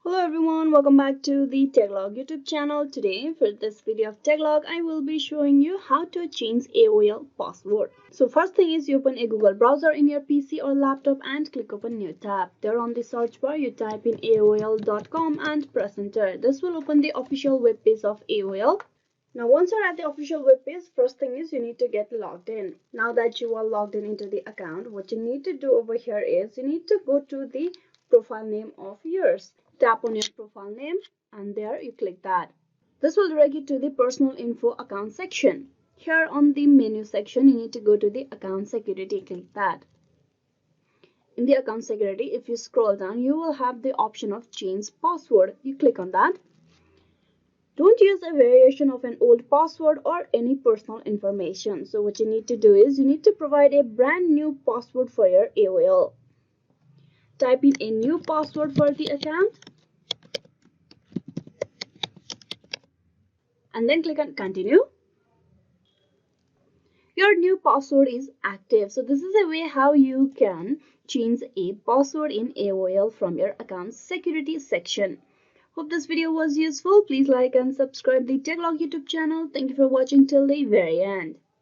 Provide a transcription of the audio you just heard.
Hello everyone, welcome back to the Techlog YouTube channel. Today for this video of Techlog, I will be showing you how to change AOL password. So first thing is you open a Google browser in your PC or laptop and click open new tab. There on the search bar you type in aol.com and press enter. This will open the official web page of AOL. Now once you're at the official web page, first thing is you need to get logged in. Now that you are logged in into the account, what you need to do over here is you need to go to the profile name of yours. Tap on your profile name and there you click that. This will direct you to the personal info account section. Here on the menu section, you need to go to the account security. Click that. In the account security, if you scroll down, you will have the option of change password. You click on that. Don't use a variation of an old password or any personal information. So what you need to do is you need to provide a brand new password for your AOL. Type in a new password for the account and then click on continue. Your new password is active. So this is a way how you can change a password in AOL from your account security section. Hope this video was useful. Please like and subscribe the Techlog YouTube channel. Thank you for watching till the very end.